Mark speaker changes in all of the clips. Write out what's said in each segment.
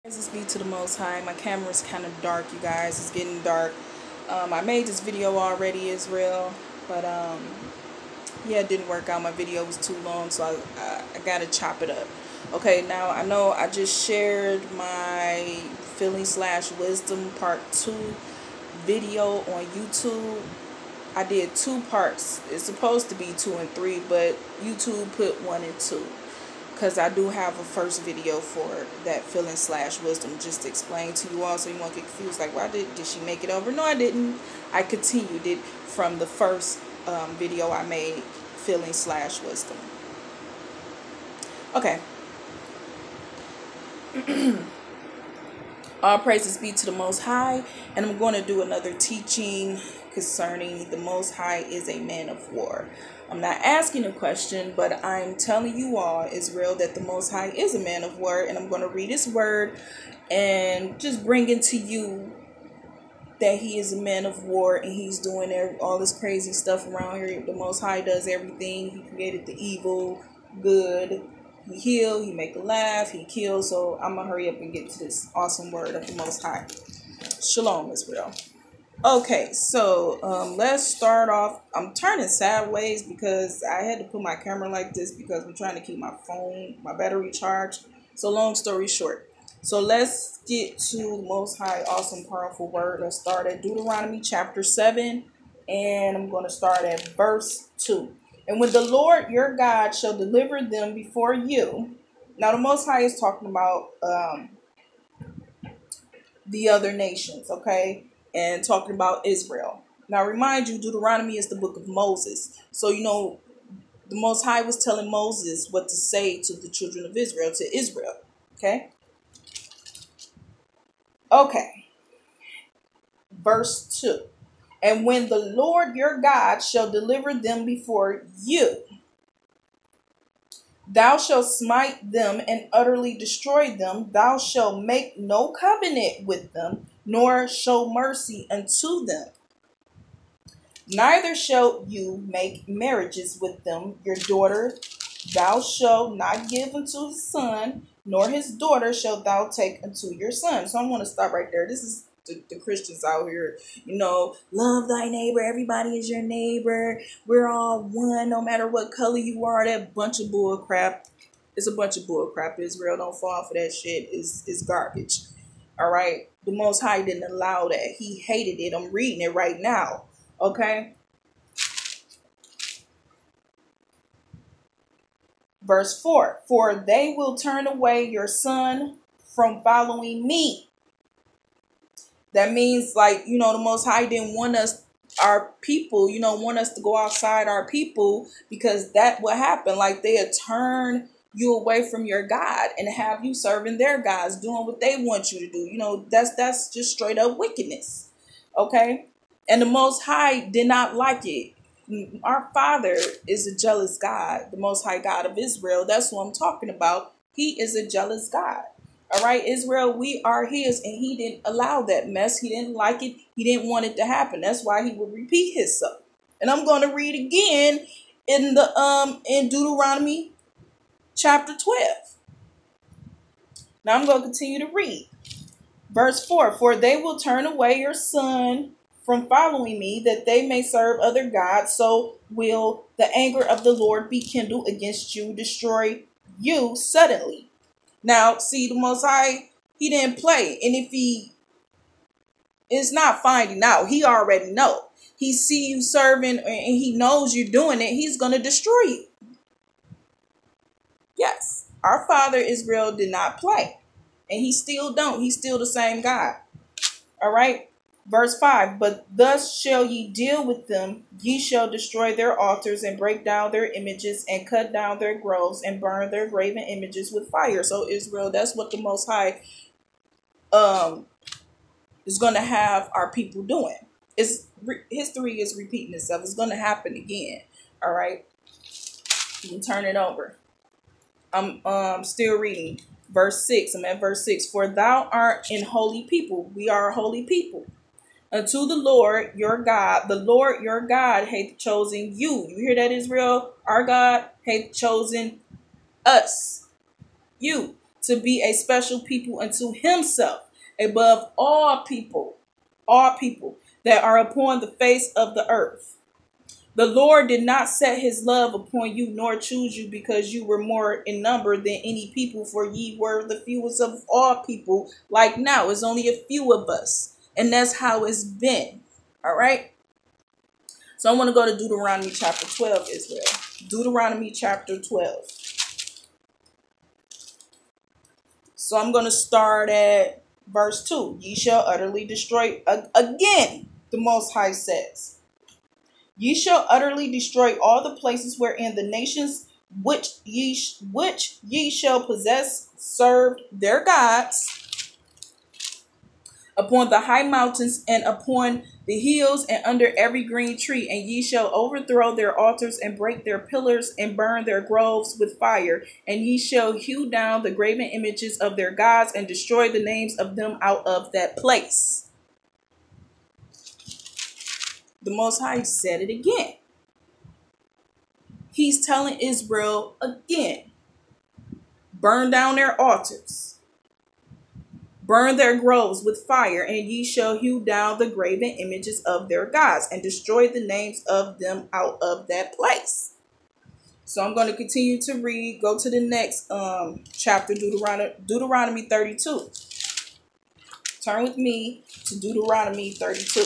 Speaker 1: Praises be to the Most High. My camera's kind of dark, you guys. It's getting dark. I made this video already, Israel, but yeah, it didn't work out. My video was too long, so I gotta chop it up. Okay, now I know I just shared my feeling/wisdom part 2 video on YouTube. I did 2 parts. It's supposed to be 2 and 3, but YouTube put 1 and 2. Because I do have a first video for that feeling/wisdom just to explain to you all so you won't get confused. Like, why did she make it over? No, I didn't. I continued it from the first video I made, feeling/wisdom. Okay. All praises be to the Most High. And I'm going to do another teaching concerning the Most High is a man of war. I'm not asking a question, but I'm telling you all, Israel, that the Most High is a man of war. And I'm going to read his word and just bring it to you that he is a man of war and he's doing all this crazy stuff around here. The Most High does everything. He created the evil, good. He heal, he make a laugh, he kill. So I'm going to hurry up and get to this awesome word of the Most High. Shalom, Israel. Okay, so let's start off. I'm turning sideways because I had to put my camera like this because I'm trying to keep my phone, my battery charged. So long story short. So let's get to the Most High, awesome, powerful word. Let's start at Deuteronomy chapter 7. And I'm going to start at verse 2. And when the Lord your God shall deliver them before you. Now the Most High is talking about the other nations, okay? And talking about Israel. Now, remind you, Deuteronomy is the book of Moses. So, you know, the Most High was telling Moses what to say to the children of Israel, to Israel. Okay? Okay. Verse 2. And when the Lord your God shall deliver them before you, thou shalt smite them and utterly destroy them. Thou shalt make no covenant with them, nor show mercy unto them. Neither shalt you make marriages with them. Your daughter thou shalt not give unto his son, nor his daughter shalt thou take unto your son. So I'm going to stop right there. This is the Christians out here, you know, love thy neighbor. Everybody is your neighbor. We're all one, no matter what color you are. That bunch of bull crap. It's a bunch of bull crap. Israel, don't fall for that shit. Is garbage. All right. The Most High didn't allow that. He hated it. I'm reading it right now. Okay. Verse 4. For they will turn away your son from following me. That means, like, you know, the Most High didn't want us, our people, you know, want us to go outside our people, because that what happened. Like, they'll turn you away from your God and have you serving their gods, doing what they want you to do. You know, that's just straight up wickedness. Okay. And the Most High did not like it. Our Father is a jealous God, the Most High God of Israel. That's what I'm talking about. He is a jealous God. All right, Israel, we are his, and he didn't allow that mess. He didn't like it. He didn't want it to happen. That's why he would repeat himself. And I'm going to read again in Deuteronomy chapter 12. Now I'm going to continue to read. Verse 4. For they will turn away your son from following me, that they may serve other gods. So will the anger of the Lord be kindled against you, destroy you suddenly. Now, see, the Most High, he didn't play. And if he is not finding out, he already know. He see you serving and he knows you're doing it. He's going to destroy you. Yes, our Father Israel did not play. And he still don't. He's still the same God. All right. Verse 5. But thus shall ye deal with them. Ye shall destroy their altars and break down their images and cut down their groves and burn their graven images with fire. So Israel, that's what the Most High is going to have our people doing. History is repeating itself. It's going to happen again. All right. You can turn it over. I'm still reading. Verse 6. I'm at verse 6. For thou art an holy people. We are a holy people. Unto the Lord your God. The Lord your God hath chosen you. You hear that, Israel? Our God hath chosen us. You. to be a special people unto himself, above all people that are upon the face of the earth. The Lord did not set his love upon you, nor choose you because you were more in number than any people, for ye were the fewest of all people. Like now, it's only a few of us, and that's how it's been. All right. So I want to go to Deuteronomy chapter 12, Israel. Deuteronomy chapter 12. So I'm going to start at verse 2. Ye shall utterly destroy, again, the Most High says, ye shall utterly destroy all the places wherein the nations which ye shall possess served their gods, upon the high mountains and upon the hills and under every green tree, and ye shall overthrow their altars and break their pillars and burn their groves with fire, and ye shall hew down the graven images of their gods and destroy the names of them out of that place. The Most High said it again. He's telling Israel again, burn down their altars, burn their groves with fire, and ye shall hew down the graven images of their gods and destroy the names of them out of that place. So I'm going to continue to read. Go to the next chapter, Deuteronomy 32. Turn with me to Deuteronomy 32.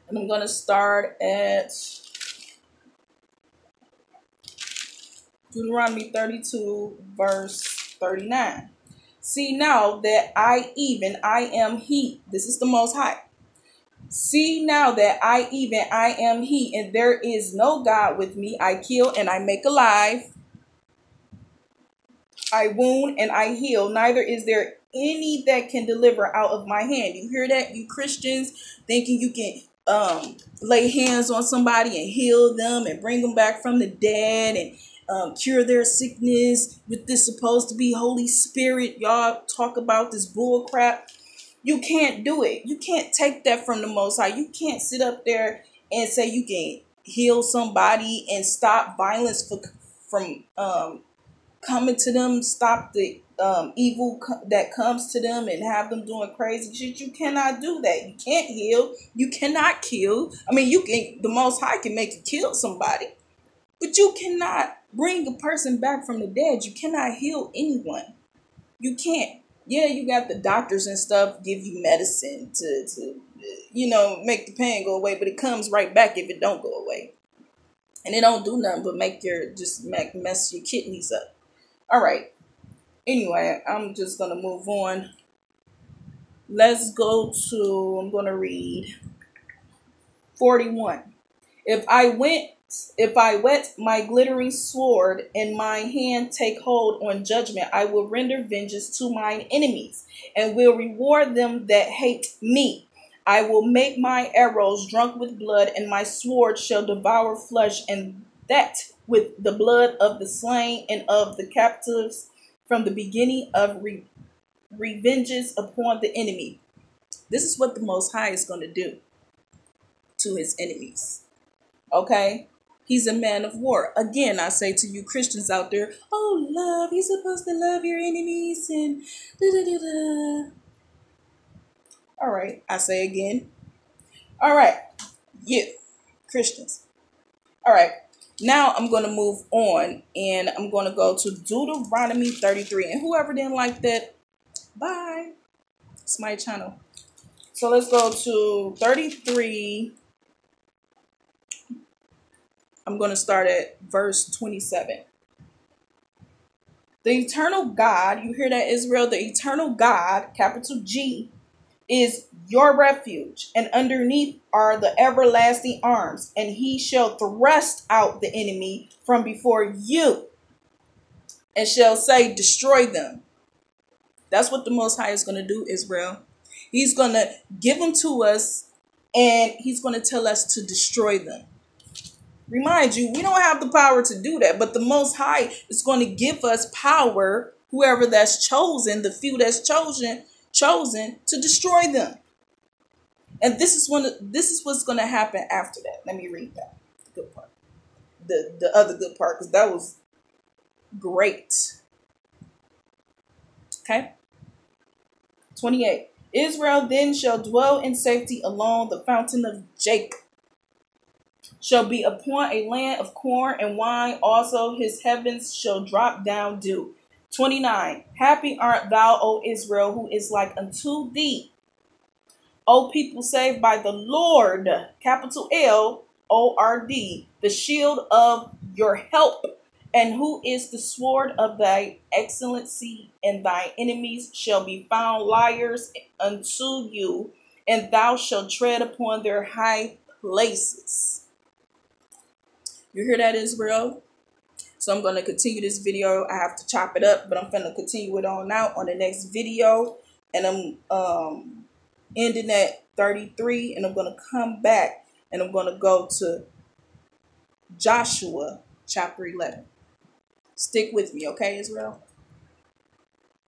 Speaker 1: And I'm going to start at Deuteronomy 32, verse 39. See now that I am he. This is the Most High. See now that I am he, and there is no God with me. I kill and I make alive. I wound and I heal. Neither is there any that can deliver out of my hand. You hear that, you Christians, thinking you can lay hands on somebody and heal them and bring them back from the dead and cure their sickness with this supposed to be Holy Spirit. Y'all talk about this bull crap. You can't do it. You can't take that from the Most High. You can't sit up there and say you can heal somebody and stop violence from coming to them, stop the evil that comes to them and have them doing crazy shit. You cannot do that. You can't heal. You cannot kill. I mean, the Most High can make you kill somebody, but you cannot bring a person back from the dead. You cannot heal anyone. You can't. Yeah, you got the doctors and stuff give you medicine to make the pain go away, but it comes right back if it don't go away. And it don't do nothing but mess your kidneys up. All right. Anyway, I'm just going to move on. Let's go to, I'm going to read 41. If I wet my glittering sword and my hand take hold on judgment, I will render vengeance to mine enemies and will reward them that hate me. I will make my arrows drunk with blood, and my sword shall devour flesh, and that with the blood of the slain and of the captives, from the beginning of revenges upon the enemy. This is what the Most High is going to do to his enemies. Okay? He's a man of war. Again, I say to you Christians out there, oh, love, you're supposed to love your enemies and da-da-da-da. All right, I say again. All right, you Christians. All right, now I'm going to move on and I'm going to go to Deuteronomy 33. And whoever didn't like that, bye. It's my channel. So let's go to 33. I'm going to start at verse 27. The eternal God, you hear that, Israel? The eternal God, capital G, is your refuge, and underneath are the everlasting arms, and he shall thrust out the enemy from before you and shall say, destroy them. That's what the Most High is going to do, Israel. He's going to give them to us, and he's going to tell us to destroy them. Remind you, we don't have the power to do that, but the Most High is going to give us power, whoever that's chosen, the few that's chosen to destroy them. And this is what's going to happen after that. Let me read that. Good part. the other good part, because that was great. Okay. 28. Israel then shall dwell in safety along the fountain of Jacob. Shall be upon a land of corn and wine. Also his heavens shall drop down dew. 29. Happy art thou, O Israel, who is like unto thee. O people saved by the Lord, capital Lord, the shield of your help, and who is the sword of thy excellency, and thy enemies shall be found liars unto you, and thou shalt tread upon their high places. You hear that, Israel? So I'm going to continue this video. I have to chop it up, but I'm going to continue it on out on the next video. And I'm ending at 33, and I'm going to come back and I'm going to go to Joshua chapter 11. Stick with me, okay, Israel?